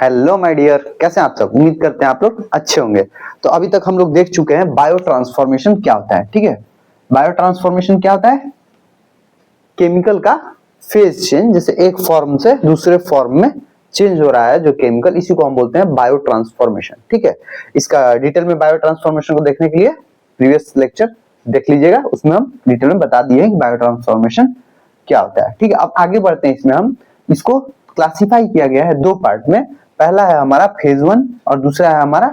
Hello my dear, कैसे हैं आप सब। उम्मीद करते हैं आप लोग अच्छे होंगे। तो अभी तक हम लोग देख चुके हैं बायो ट्रांसफॉर्मेशन क्या होता है। ठीक है, बायो ट्रांसफॉर्मेशन क्या होता है? केमिकल का फेज चेंज, जैसे एक फॉर्म से दूसरे फॉर्म में चेंज हो रहा है जो केमिकल, इसी को हम बोलते हैं बायो ट्रांसफॉर्मेशन। ठीक है, इसका डिटेल में बायो ट्रांसफॉर्मेशन को देखने के लिए प्रीवियस लेक्चर देख लीजिएगा, उसमें हम डिटेल में बता दिए हैं कि बायो ट्रांसफॉर्मेशन क्या होता है। ठीक है, अब आगे बढ़ते हैं। इसमें हम इसको क्लासिफाई किया गया है दो पार्ट में। पहला है हमारा फेज 1 और दूसरा है हमारा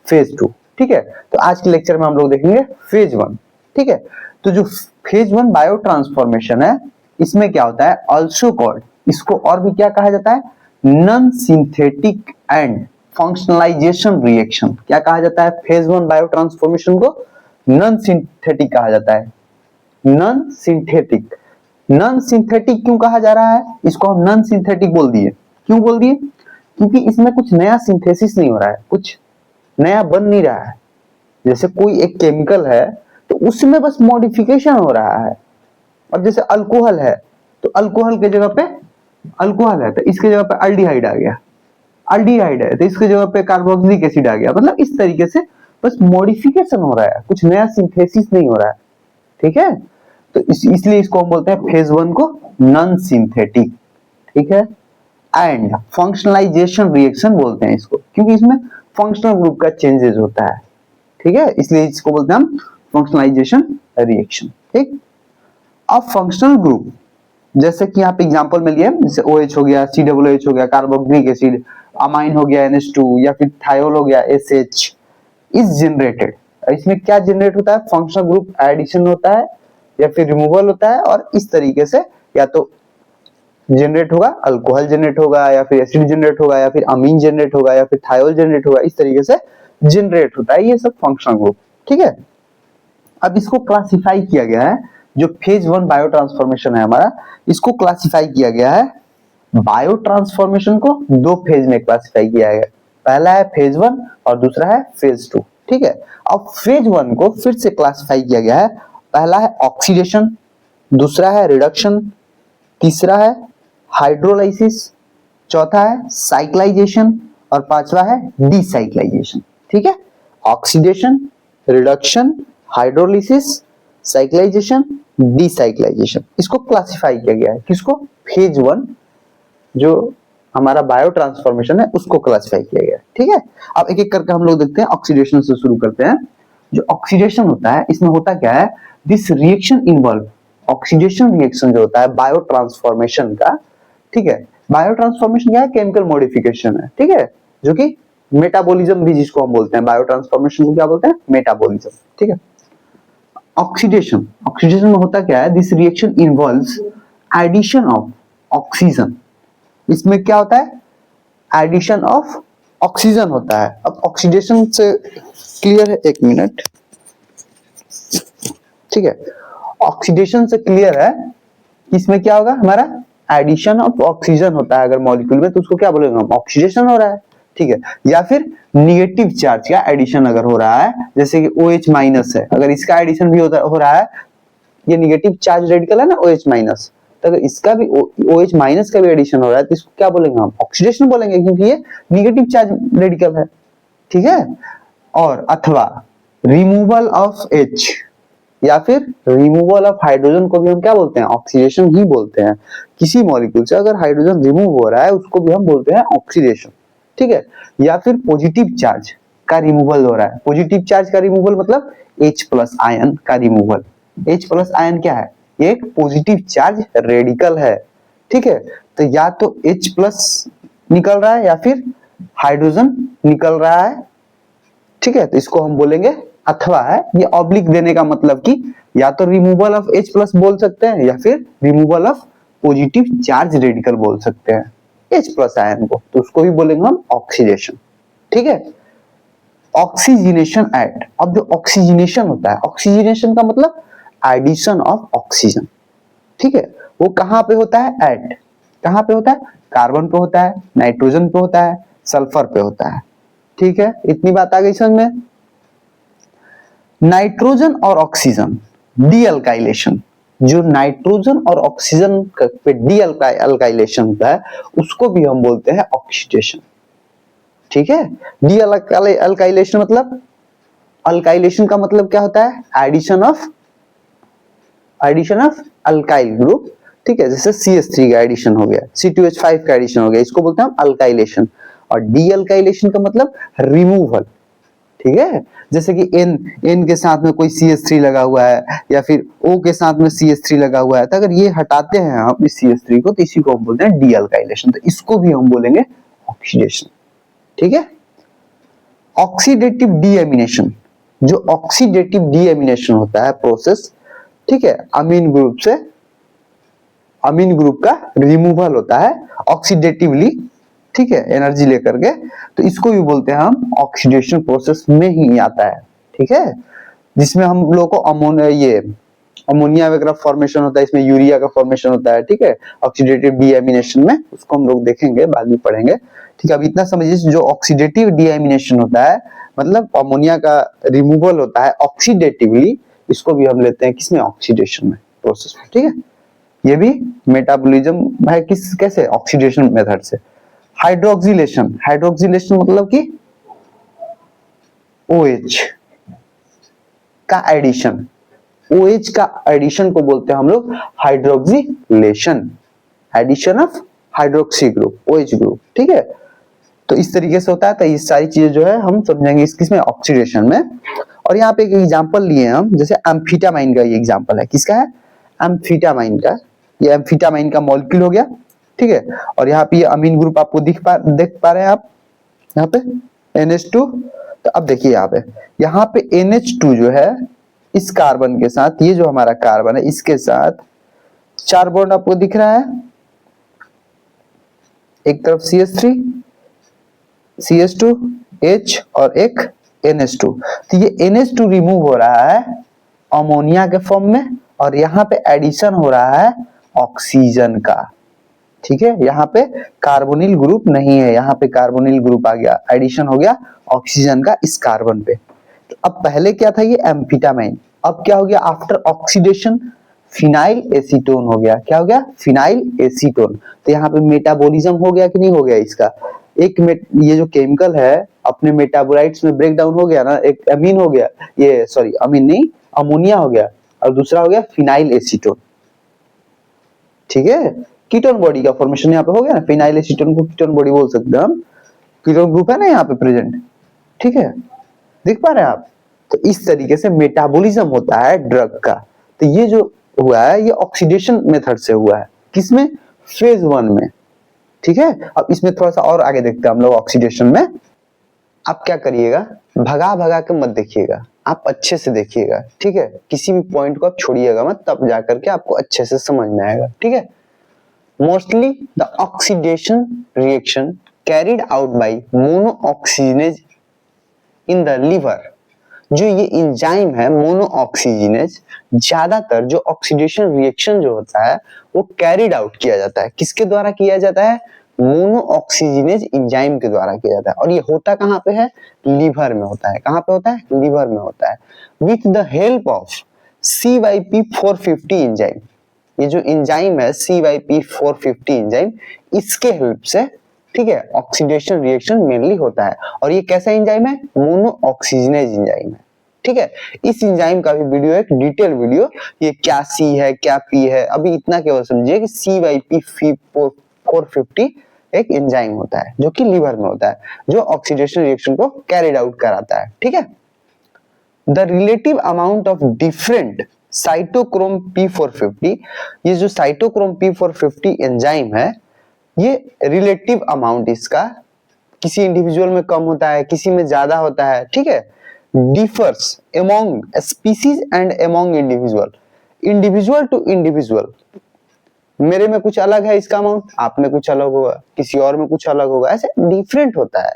फेज 2। ठीक है, तो आज के लेक्चर में हम लोग देखेंगे फेज 1। ठीक है, तो जो फेज 1 बायो ट्रांसफॉर्मेशन है, इसमें क्या होता है, ऑल्सो कॉल्ड, इसको और भी क्या कहा जाता है, नॉन सिंथेटिक एंड फंक्शनलाइजेशन रिएक्शन। क्या कहा जाता है? फेज 1 बायो ट्रांसफॉर्मेशन को नॉन सिंथेटिक कहा जाता है। नॉन सिंथेटिक, नॉन सिंथेटिक क्यों कहा जा रहा है? इसको हम नॉन सिंथेटिक बोल दिए। क्यों बोल दिए? क्योंकि इसमें कुछ नया सिंथेसिस नहीं हो रहा है, कुछ नया बन नहीं रहा है। जैसे कोई एक केमिकल है तो उसमें बस मॉडिफिकेशन हो रहा है। अब जैसे अल्कोहल है तो अल्कोहल के जगह पे अल्कोहल है तो इसके जगह पे अल्डिहाइड आ गया, अल्डिहाइड है तो इसके जगह पे कार्बोक्सिलिक एसिड आ गया। मतलब इस तरीके से बस मॉडिफिकेशन हो रहा है, कुछ नया सिंथेसिस नहीं हो रहा है। ठीक है, तो इसलिए इसको हम बोलते हैं फेज 1 को नॉन सिंथेटिक। ठीक है, एंड फंक्शनलाइजेशन रिएक्शन बोलते हैं इसको, क्योंकि इसमें फंक्शनल ग्रुप का चेंजेस होता है। ठीक है, इसलिए इसको बोलते हैं हम फंक्शनलाइजेशन रिएक्शन। ठीक, अब फंक्शनल ग्रुप जैसे कि यहाँ पे एग्जांपल में लिए, जैसे OH हो गया, COOH हो गया, कार्बोक्सिलिक एसिड, अमाइन हो गया NH2, या फिर थायोल हो गया SH, इज जनरेटेड। इसमें क्या जनरेट होता है? फंक्शनल ग्रुप एडिशन होता है या फिर रिमूवल होता है, और इस तरीके से या तो जनरेट होगा, अल्कोहल जनरेट होगा, या फिर एसिड जनरेट होगा, या फिर अमीन जनरेट होगा, या फिर थायोल जनरेट होगा। इस तरीके से जनरेट होता है ये सब फंक्शनल ग्रुप। ठीक है, अब इसको क्लासिफाई किया गया है, जो फेज 1 बायो ट्रांसफॉर्मेशन है हमारा, इसको क्लासिफाई किया गया है। बायो ट्रांसफॉर्मेशन को दो फेज में क्लासिफाई किया गया है, पहला है फेज 1 और दूसरा है फेज 2। ठीक है, अब फेज 1 को फिर से क्लासिफाई किया गया है। पहला है ऑक्सीडेशन, दूसरा है रिडक्शन, तीसरा है हाइड्रोलाइसिस, चौथा है साइक्लाइजेशन, और पांचवा है डीसाइक्लाइजेशन। ठीक है, ऑक्सीडेशन, रिडक्शन, हाइड्रोलिसिस, साइक्लाइजेशन, डीसाइक्लाइजेशन, इसको क्लासिफाई किया गया है। किसको? फेज 1 जो हमारा बायो ट्रांसफॉर्मेशन है उसको क्लासिफाई किया गया है। ठीक है, अब एक एक करके हम लोग देखते हैं। ऑक्सीडेशन से शुरू करते हैं। जो ऑक्सीडेशन होता है, इसमें होता क्या है, this reaction involve, oxidation reaction जो होता है बायो ट्रांसफॉर्मेशन का, ठीक है, बायो ट्रांसफॉर्मेशन क्या है? केमिकल मॉडिफिकेशन है। ठीक है, जो कि मेटाबॉलिज्म भी जिसको हम बोलते हैं, बायो ट्रांसफॉर्मेशन को क्या बोलते हैं? मेटाबॉलिज्म। ठीक है, ऑक्सीडेशन, ऑक्सीडेशन में होता क्या है, this reaction involves addition of oxygen. इसमें क्या होता है? एडिशन ऑफ ऑक्सीजन होता है। अब ऑक्सीडेशन से क्लियर है? एक मिनट। ठीक है, ऑक्सीडेशन से क्लियर है कि इसमें क्या होगा, हमारा एडिशन ऑफ ऑक्सीजन होता है। अगर मॉलिक्यूल में तो उसको क्या बोलेंगे हम? ऑक्सीडेशन हो रहा है। ठीक है, या फिर निगेटिव चार्ज का एडिशन अगर हो रहा है, जैसे कि OH माइनस है, अगर इसका एडिशन भी हो रहा है, ये निगेटिव चार्ज रेडिकल है ना OH माइनस, तो अगर इसका भी OH माइनस का भी एडिशन हो रहा है तो इसको क्या बोलेंगे हम? ऑक्सीडेशन बोलेंगे, क्योंकि ये निगेटिव चार्ज रेडिकल है। ठीक है, और अथवा रिमूवल ऑफ H या फिर रिमूवल ऑफ हाइड्रोजन को भी हम क्या बोलते हैं? ऑक्सीडेशन ही बोलते हैं। किसी मॉलिक्यूल से अगर हाइड्रोजन रिमूव हो रहा है उसको भी हम बोलते हैं ऑक्सीडेशन। ठीक है, या फिर पॉजिटिव चार्ज का रिमूवल हो रहा है। पॉजिटिव चार्ज का रिमूवल मतलब H+ आयन का रिमूवल। H+ आयन क्या है? एक पॉजिटिव चार्ज रेडिकल है। ठीक है, तो या तो H+ निकल रहा है या फिर हाइड्रोजन निकल रहा है। ठीक है, तो इसको हम बोलेंगे अथवा है। ये ऑब्लिक देने का मतलब कि या तो रिमूवल ऑफ H+ बोल सकते हैं या फिर removal of positive charge radical बोल सकते हैं H+ आयन को, तो उसको भी बोलेंगे हम ऑक्सीडेशन। ठीक है, ऑक्सीजनेशन एट, अब जो ऑक्सीजनेशन होता है, ऑक्सीजनेशन का मतलब एडिशन ऑफ ऑक्सीजन। ठीक है, वो कहां पे होता है? एट, कहां पे होता है? कार्बन पे होता है, नाइट्रोजन पे होता है, सल्फर पे होता है। ठीक है, इतनी बात आ गई समझ में। नाइट्रोजन और ऑक्सीजन डी अल्काइलेशन, जो नाइट्रोजन और ऑक्सीजन पे डी अल्काइलेशन होता है उसको भी हम बोलते हैं ऑक्सीडेशन। ठीक है। डी अल्काइलेशन मतलब, अल्काइलेशन का मतलब क्या होता है, एडिशन ऑफ अल्काइल ग्रुप, ठीक है। जैसे CH3 का एडिशन हो गया, C2H5 का एडिशन हो गया, इसको बोलते हैं हम अल्काइलेशन। और डी अल्काइलेशन का मतलब रिमूवल, ठीक है। जैसे कि N के साथ में कोई CH3 लगा हुआ है या फिर O के साथ में CH3 लगा हुआ है, तो अगर ये हटाते हैं हम इस CH3 को, तो इसी को हम बोलते हैं डी अल्काइलेशन। तो इसको भी हम बोलेंगे ऑक्सीडेशन, ठीक है। ऑक्सीडेटिव डीएमिनेशन, जो ऑक्सीडेटिव डीएमिनेशन होता है प्रोसेस, ठीक है, अमीन ग्रुप से, अमीन ग्रुप का रिमूवल होता है ऑक्सीडेटिवली, ठीक है, एनर्जी लेकर के, तो इसको भी बोलते हैं हम ऑक्सीडेशन प्रोसेस में ही आता है, ठीक है। जिसमें हम लोग को अमोनिया वगैरह फॉर्मेशन होता है, इसमें यूरिया का फॉर्मेशन होता है, ठीक है, ऑक्सीडेटिव डीएमिनेशन में, उसको हम लोग देखेंगे, बाद में पढ़ेंगे, ठीक है। अब इतना समझिए, जो ऑक्सीडेटिव डीएमिनेशन होता है मतलब अमोनिया का रिमूवल होता है ऑक्सीडेटिवली, इसको भी हम लेते हैं किसमें, ऑक्सीडेशन में, प्रोसेस में, ठीक है। ये भी मेटाबॉलिज्म है, कैसे, ऑक्सीडेशन मेथड से। हाइड्रोक्सिलेशन, हाइड्रोक्सिलेशन मतलब कि OH का एडिशन, OH का एडिशन को बोलते हैं हम लोग hydroxylation, addition of hydroxy group, OH group, ठीक है। तो इस तरीके से होता है। तो ये सारी चीजें जो है हम समझेंगे किसमें, ऑक्सीडेशन में। और यहाँ पे एक एग्जांपल लिए हैं हम, जैसे एम्फीटामाइन का ये एग्जांपल है, किसका है, एम्फीटामाइन का। ये एम्फीटामाइन का मॉलिक्यूल हो गया, ठीक है। और यहाँ पे ये अमीन ग्रुप आपको देख पा रहे हैं आप, यहाँ पे NH2। तो अब देखिए यहाँ पे NH2 जो है इस कार्बन के साथ, ये जो हमारा कार्बन है इसके साथ 4 बॉन्ड आपको दिख रहा है, एक तरफ CH3, CH2, H और एक NH2। तो ये NH2 रिमूव हो रहा है अमोनिया के फॉर्म में, और यहाँ पे एडिशन हो रहा है ऑक्सीजन का, ठीक है। यहाँ पे कार्बोनिल ग्रुप नहीं है, यहाँ पे कार्बोनिल ग्रुप आ गया, एडिशन हो गया ऑक्सीजन का इस कार्बन पे। तो अब पहले क्या था, ये एम्फीटामाइन, अब क्या हो गया, आफ्टर ऑक्सीडेशन फिनाइल एसीटोन हो गया। क्या हो गया, फिनाइल एसीटोन। तो यहाँ पे मेटाबॉलिज्म हो गया कि नहीं हो गया इसका, ये जो केमिकल है अपने मेटाबोलाइट्स में ब्रेक डाउन हो गया ना, एक अमीन हो गया, ये सॉरी अमीन नहीं, अमोनिया हो गया, और दूसरा हो गया फिनाइल एसीटोन, ठीक है। कीटोन बॉडी का फॉर्मेशन यहाँ पे हो गया ना, फिनाइल एसीटोन को कीटोन बॉडी बोल सकते हैं हम, कीटोन ग्रुप है ना यहाँ पे प्रेजेंट, ठीक है, देख पा रहे हैं आप। तो इस तरीके से मेटाबॉलिज्म होता है ड्रग का। तो ये जो हुआ है ये ऑक्सीडेशन मेथड से हुआ है, किसमें, फेज 1 में, ठीक है। अब इसमें थोड़ा सा और आगे देखते हैं हम लोग ऑक्सीडेशन में। आप क्या करिएगा, भगा भगा के मत देखिएगा, आप अच्छे से देखिएगा, ठीक है। किसी भी पॉइंट को आप छोड़िएगा मत, तब जाकर के आपको अच्छे से समझ में आएगा, ठीक है। Mostly the oxidation reaction carried out by monooxygenase in the liver, जो ये एंजाइम है मोनोऑक्सीजिनेज, ज्यादातर जो ऑक्सीडेशन रिएक्शन जो होता है वो कैरिड आउट किया जाता है, किसके द्वारा किया जाता है, मोनोऑक्सीजिनेज एंजाइम के द्वारा किया जाता है। और ये होता कहाँ पे है, लीवर में होता है। कहाँ पे होता है, लीवर में होता है, with the help of CYP450 enzyme. ये जो एंजाइम है CYP450 एंजाइम, इसके हेल्प से, ठीक है, ऑक्सीडेशन रिएक्शन मेनली होता है। और ये कैसा एंजाइम है, मोनोऑक्सीजिनेज एंजाइम है, ठीक है। इस एंजाइम का भी वीडियो, एक डिटेल वीडियो, ये क्या C है क्या P है, अभी इतना केवल समझिए कि CYP450 एक एंजाइम होता है जो कि लीवर में होता है, जो ऑक्सीडेशन रिएक्शन को कैरिड आउट कराता है, ठीक है। The relative amount of different cytochrome P450, ये जो साइटोक्रोम P450 एंजाइम है, ये रिलेटिव अमाउंट इसका किसी इंडिविजुअल में कम होता है, किसी में ज्यादा होता है, ठीक है। Differs among species and among individual, individual to individual, मेरे में कुछ अलग है इसका अमाउंट, आप में कुछ अलग होगा, किसी और में कुछ अलग होगा, ऐसे डिफरेंट होता है,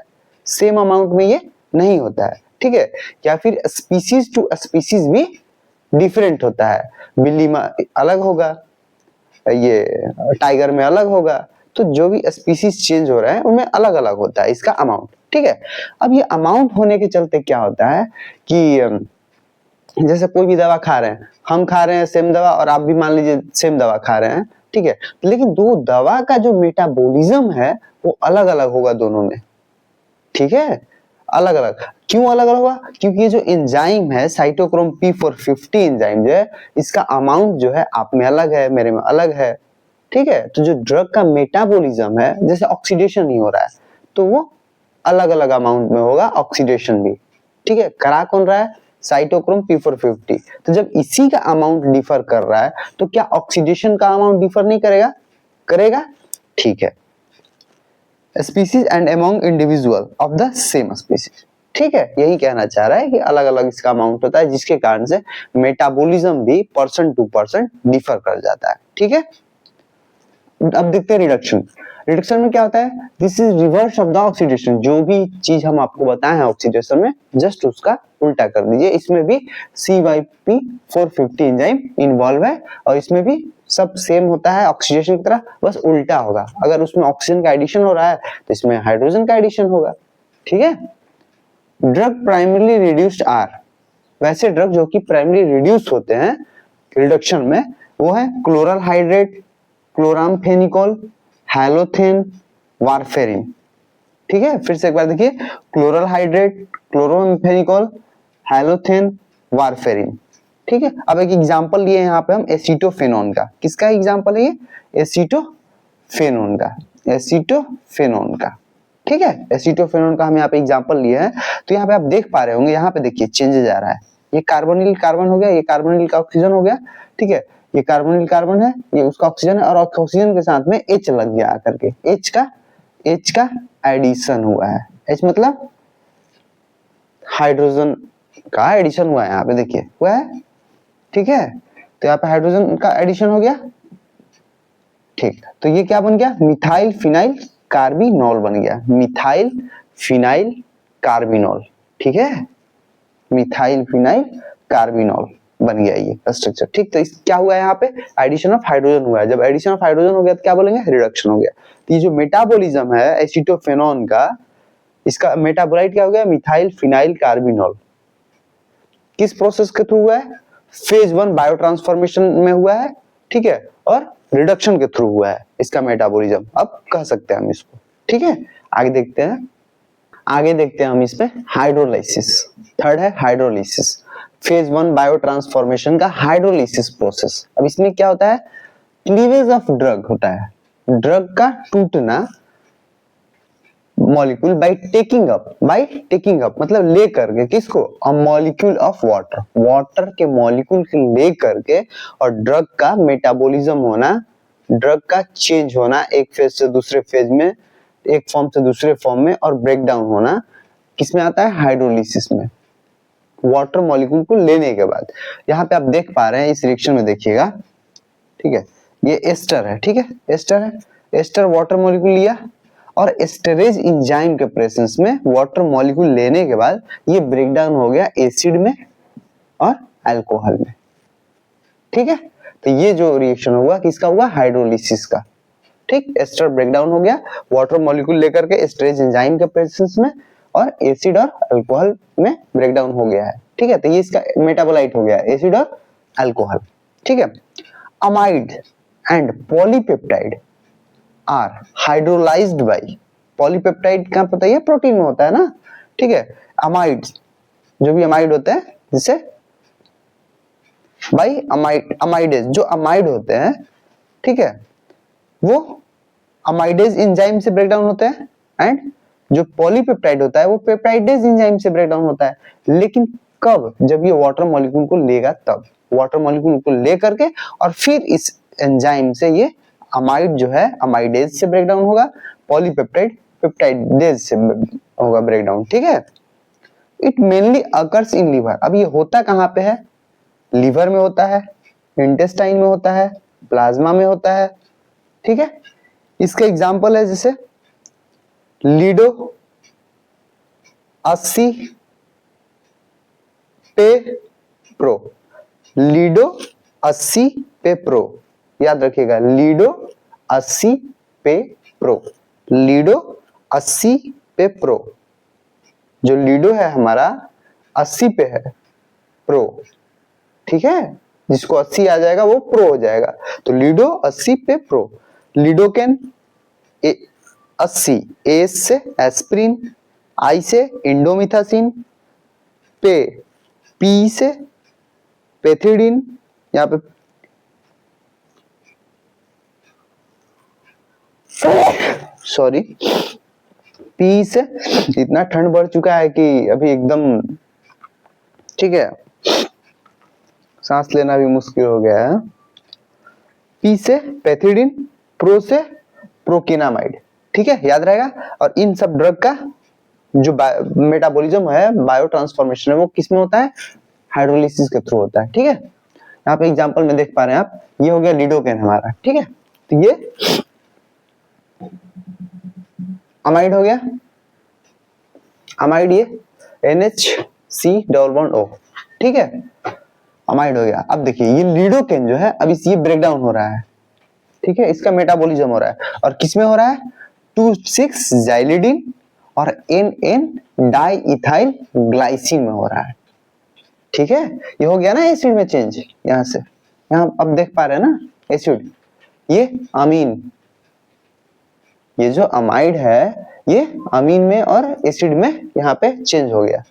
सेम अमाउंट में ये नहीं होता है, ठीक है। या फिर स्पीसीज टू स्पीसीज भी डिफरेंट होता है, बिल्ली में अलग होगा, ये टाइगर में अलग होगा, तो जो भी स्पीसीज चेंज हो रहा है उनमें अलग अलग होता है इसका अमाउंट, ठीक है। अब ये अमाउंट होने के चलते क्या होता है कि जैसे कोई भी दवा खा रहे हैं, हम खा रहे हैं सेम दवा और आप भी मान लीजिए सेम दवा खा रहे हैं, ठीक है, लेकिन दो दवा का जो मेटाबॉलिज्म है वो अलग अलग होगा दोनों में, ठीक है, अलग अलग। क्यों अलग अलग हुआ? क्योंकि ये जो एंजाइम है साइटोक्रोम P450 एंजाइम जो है, इसका अमाउंट जो है आप में अलग है, मेरे में अलग है, ठीक है। तो जो ड्रग का मेटाबॉलिज्म है, जैसे ऑक्सीडेशन नहीं हो रहा है, तो वो अलग अलग अमाउंट में होगा ऑक्सीडेशन भी, ठीक है। करा कौन रहा है? Cytochrome P450। तो जब इसी का अमाउंट डिफर कर रहा है, तो क्या ऑक्सीडेशन का अमाउंट डिफर नहीं करेगा? करेगा, ठीक है। Species and among individual of the same species, ठीक है, यही कहना चाह रहा है कि अलग अलग इसका अमाउंट होता है, जिसके कारण से मेटाबॉलिज्म भी पर्सन टू पर्सन डिफर कर जाता है, ठीक है। अब देखते हैं रिडक्शन। रिडक्शन में क्या होता है? This is reverse of the oxidation. जो भी चीज हम आपको बताए हैं ऑक्सीडेशन में, जस्ट उसका उल्टा कर दीजिए। इसमें भी CYP450 एंजाइम इन्वॉल्व है और इसमें भी सब सेम होता है ऑक्सीडेशन की तरह, बस उल्टा होगा। अगर उसमें ऑक्सीजन का एडिशन हो रहा है तो इसमें हाइड्रोजन का एडिशन होगा, ठीक है। ड्रग प्राइमरीली रिड्यूस्ड आर, वैसे ड्रग जो कि प्राइमरी रिड्यूस होते हैं रिडक्शन में, वो है क्लोरल हाइड्रेट, क्लोरामफेनिकोल, हैलोथेन, वारफेरिन, ठीक है। फिर से एक बार देखिए, क्लोरल हाइड्रेट, क्लोरामफेनिकोल, हैलोथेन, वारफेरिन, ठीक है। अब एक एग्जांपल लिए यहाँ पे हम एसीटोफेनोन का। किसका एग्जांपल है ये? एसीटोफेनोन का, एसीटोफेनोन का, ठीक है। एसीटोफेनोन का हम यहाँ पे एग्जांपल लिए हैं। तो यहाँ पे आप देख पा रहे होंगे, यहाँ पे देखिए चेंजेस आ रहा है। ये कार्बोनिल कार्बन हो गया, ये कार्बोनिल का ऑक्सीजन हो गया, ठीक है। ये कार्बोनिल कार्बन है, ये उसका ऑक्सीजन है, और ऑक्सीजन के साथ में H लग गया आकर के। H का एडिशन हुआ है। H मतलब हाइड्रोजन का एडिशन हुआ है, यहाँ पे देखिए हुआ है, ठीक है। तो यहाँ पे हाइड्रोजन का एडिशन हो गया, ठीक। तो ये क्या बन गया? मिथाइल फिनाइल कार्बिनोल बन गया, मिथाइल फिनाइल कार्बिनोल, ठीक है। मिथाइल फिनाइल कार्बिनोल बन गया ये स्ट्रक्चर, ठीक। तो इस क्या हुआ है? यहाँ पे एडिशन ऑफ हाइड्रोजन हुआ है। जब एडिशन ऑफ हाइड्रोजन हो गया तो क्या बोलेंगे? रिडक्शन हो गया। तो ये जो मेटाबॉलिज्म है एसीटोफेनोन का, इसका मेटाबोलाइट क्या हो गया? Methyl phenyl carbinol. किस प्रोसेस के थ्रू हुआ है? फेज 1 बायो ट्रांसफॉर्मेशन में हुआ है, ठीक है, और रिडक्शन के थ्रू हुआ है इसका मेटाबॉलिज्म, अब कह सकते हैं हम इसको, ठीक है। आगे देखते हैं हम इसमें हाइड्रोलाइसिस। थर्ड है हाइड्रोलाइसिस, फेज 1 बायो ट्रांसफॉर्मेशन का हाइड्रोलाइसिस प्रोसेस। अब इसमें क्या होता है? क्लीवेज ऑफ ड्रग होता है, ड्रग का टूटना मॉलिक्यूल बाय टेकिंग अप मतलब ले करके, किसको? अ मॉलिक्यूल ऑफ वाटर के मॉलिक्यूल के ले करके, और ड्रग का मेटाबॉलिज्म होना, ड्रग का चेंज होना एक फेज से दूसरे फेज में, एक फॉर्म से दूसरे फॉर्म में, और ब्रेक डाउन होना किसमें आता है? हाइड्रोलिसिस में, वाटर मॉलिक्यूल को लेने के बाद। यहाँ पे आप देख पा रहे हैं इस रिएक्शन में, देखिएगा, ठीक है। ये एस्टर है, ठीक है, एस्टर वाटर मॉलिक्यूल लिया, और एस्टरेज एंजाइम के प्रेजेंस में वाटर मॉलिक्यूल लेने के बाद ये ब्रेक डाउन हो गया एसिड में और अल्कोहल में, ठीक है। तो ये जो रिएक्शन हुआ किसका हुआ? हाइड्रोलिसिस का, ठीक। एस्टर ब्रेक डाउन हो गया वाटर मॉलिक्यूल लेकर के एस्टरेज एंजाइम के प्रेजेंस में, और एसिड और अल्कोहल में ब्रेक डाउन हो गया है, ठीक है। तो ये इसका मेटाबोलाइट हो गया एसिड और अल्कोहल, ठीक है। Amide and polypeptide are hydrolysed by, polypeptide का पता है प्रोटीन में होता है ना, ठीक है। अमाइड, जो भी अमाइड होते हैं, जिसे बाय अमाइडेज, जो अमाइड होते हैं, ठीक है, वो अमाइडेज एंजाइम से ब्रेक डाउन होते हैं, एंड जो पॉलीपेप्टाइड होता है वो पेप्टाइडेज एंजाइम से ब्रेक डाउन होता है। लेकिन कब? जब ये वाटर मॉलिक्यूल को लेगा तब, वाटर मॉलिक्यूल को लेकर के, और फिर इस एंजाइम से ये अमाइड जो है अमाइडेज से ब्रेक डाउन होगा, पॉलीपेप्टाइड पेप्टाइडेज से होगा ब्रेक डाउन, ठीक है। It mainly occurs in liver. अब ये होता कहाँ पे है? लीवर में होता है, इंटेस्टाइन में होता है, प्लाज्मा में होता है, ठीक है। इसका एग्जांपल है जैसे लीडो 80 पे प्रो, लीडो 80 पे प्रो, याद रखिएगा, लीडो 80 पे प्रो, लीडो 80 पे प्रो। जो लीडो है हमारा 80 पे है, प्रो, ठीक है, जिसको 80 आ जाएगा वो प्रो हो जाएगा। तो लीडो 80 पे प्रो, लीडोकेन 80 एस से एस्प्रिन, आई से इंडोमिथासिन, पे पी से पेथिडीन, यहाँ पे सॉरी पी से, इतना ठंड बढ़ चुका है कि अभी एकदम ठीक है सांस लेना भी मुश्किल हो गया है। पी से पेथिडीन, प्रो से प्रोकिनामाइड, ठीक है याद रहेगा। और इन सब ड्रग का जो मेटाबॉलिज्म है, बायो ट्रांसफॉर्मेशन है, वो किसमें होता है? हाइड्रोलिसिस के थ्रू होता है, ठीक है। यहाँ पे एग्जांपल में देख पा रहे हैं आप, ये हो गया लिडोकेन हमारा, ठीक है। तो ये अमाइड हो गया, अमाइड ये NH+C+O, ठीक है अमाइड हो गया। अब देखिए ये लिडोकेन जो है अब ये ब्रेक डाउन हो रहा है, ठीक है, इसका मेटाबॉलिज्म हो रहा है और किसमें हो रहा है? 2,6-जाइलिडिन और N,N-डाइइथाइल ग्लाइसिन में हो रहा है, ठीक है। ये हो गया ना एसिड में चेंज, यहां से यहां अब देख पा रहे हैं ना एसिड, ये अमीन, ये जो अमाइड है ये अमीन में और एसिड में यहाँ पे चेंज हो गया,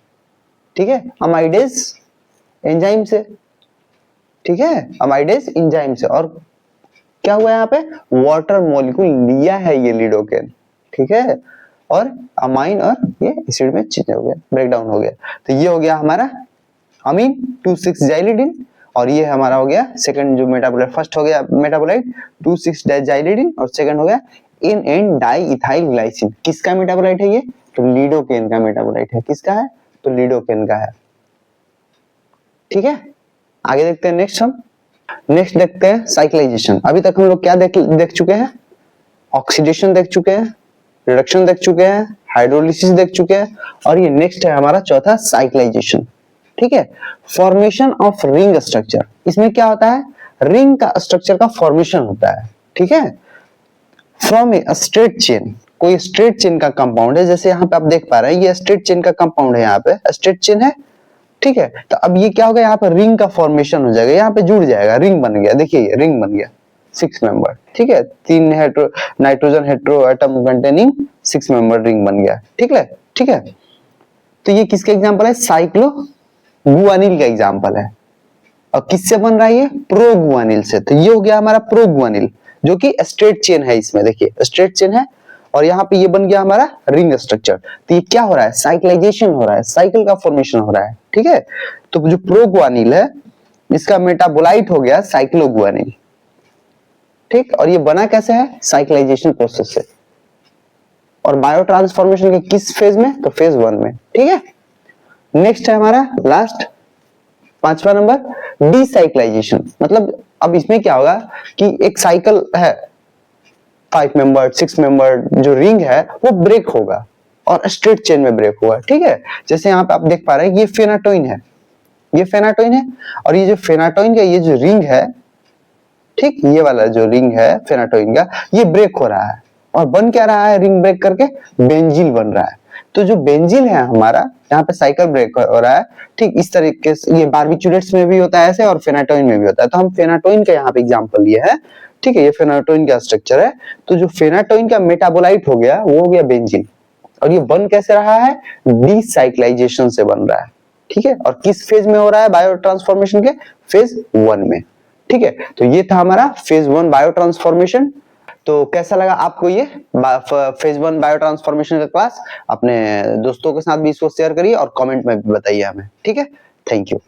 ठीक है अमाइडेज एंजाइम से, ठीक है अमाइडेज एंजाइम से। और क्या हुआ यहाँ पे? वाटर मॉलिक्यूल लिया है ये लिडोकेन, ठीक है, और अमाइन और ये एसिड में चेंज हो गया, ब्रेक डाउन हो गया। तो ये हो गया हमारा अमीन 2,6-जाइलिडिन और ये हमारा हो गया सेकंड जो मेटाबोलाइट, फर्स्ट हो गया मेटाबोलाइट 2,6-जाइलिडिन और सेकंड हो गया N,N-डाइइथाइल ग्लाइसिन। किसका मेटाबोलाइट है ये? तो लिडोकेन का मेटाबोलाइट है। किसका है? तो लिडोकेन का है, ठीक है। आगे देखते हैं नेक्स्ट, हम नेक्स्ट देखते हैं साइक्लाइजेशन। अभी तक हम लोग क्या देख चुके हैं? ऑक्सीडेशन देख चुके हैं, रिडक्शन देख चुके हैं, हाइड्रोलिसिस देख चुके हैं और ये नेक्स्ट है हमारा चौथा साइक्लाइजेशन, ठीक है। फॉर्मेशन ऑफ रिंग स्ट्रक्चर, इसमें क्या होता है? रिंग का स्ट्रक्चर का फॉर्मेशन होता है, ठीक है, फ्रॉम ए स्ट्रेट चेन। कोई स्ट्रेट चेन का कंपाउंड है, जैसे यहाँ पे आप देख पा रहे हैं ये स्ट्रेट चेन का कंपाउंड है, यहाँ पे स्ट्रेट चेन है, ठीक है। तो अब ये क्या होगा? यहाँ पे रिंग का फॉर्मेशन हो जाएगा, यहाँ पे जुड़ जाएगा, रिंग बन गया, देखिए ये रिंग बन गया 6 मेंबर, ठीक है, 3 nitrogen hetero atom containing 6 member ring बन गया, ठीक है, ठीक है। तो ये किसका एग्जांपल है? साइक्लोगुआनिल का एग्जांपल है। और किससे बन रहा है ये? प्रोगुआनिल से। तो ये हो गया हमारा प्रोगुआनिल जो कि स्ट्रेट चेन है, इसमें देखिए स्ट्रेट चेन है और यहाँ पे ये बन गया हमारा रिंग स्ट्रक्चर। तो ये क्या हो रहा है? साइक्लाइजेशन हो रहा है, साइकिल का फॉर्मेशन हो रहा है, ठीक है। तो जो प्रोगुआनिल है इसका मेटाबोलाइट हो गया साइक्लोगुआनिल, ठीक। और ये बना कैसे है? साइक्लाइजेशन प्रोसेस से। और बायो ट्रांसफॉर्मेशन के किस फेज में? तो फेज 1 में, ठीक है। नेक्स्ट है हमारा लास्ट 5वां नंबर डीसाइक्लाइजेशन। मतलब अब इसमें क्या होगा कि एक साइकिल है 5 मेंबर 6 मेंबर जो रिंग है वो ब्रेक होगा और स्ट्रेट चेन में ब्रेक होगा, ठीक है। जैसे यहाँ पे आप देख पा रहे हैं ये फेनाटोइन है, ये फेनाटोइन है और ये जो फेनाटोइन का ये जो रिंग है, ठीक, ये वाला जो रिंग है फेनाटोइन का ये ब्रेक हो रहा है और बन क्या रहा है? रिंग ब्रेक करके बेंजील बन रहा है। तो जो बेंजील है हमारा यहाँ पे साइकिल ब्रेक हो रहा है, ठीक इस तरीके से। ये बार्बिचुरेट्स में भी होता है ऐसे और फेनाटोइन में भी होता है। तो हम फेनाटोइन का यहाँ पे एग्जांपल लिए है, ठीक है, ये फेनाटोइन का स्ट्रक्चर है। तो जो फेनाटोइन का मेटाबोलाइट हो गया वो हो गया बेंजीन और ये बन कैसे रहा है? डीसाइक्लाइजेशन से बन रहा है, ठीक है। और किस फेज में हो रहा है बायो ट्रांसफॉर्मेशन के? फेज 1 में, ठीक है। तो ये था हमारा फेज 1 बायो ट्रांसफॉर्मेशन। तो कैसा लगा आपको ये फेज 1 बायो ट्रांसफॉर्मेशन का क्लास? अपने दोस्तों के साथ भी इसको शेयर करिए और कमेंट में भी बताइए हमें, ठीक है। Thank you.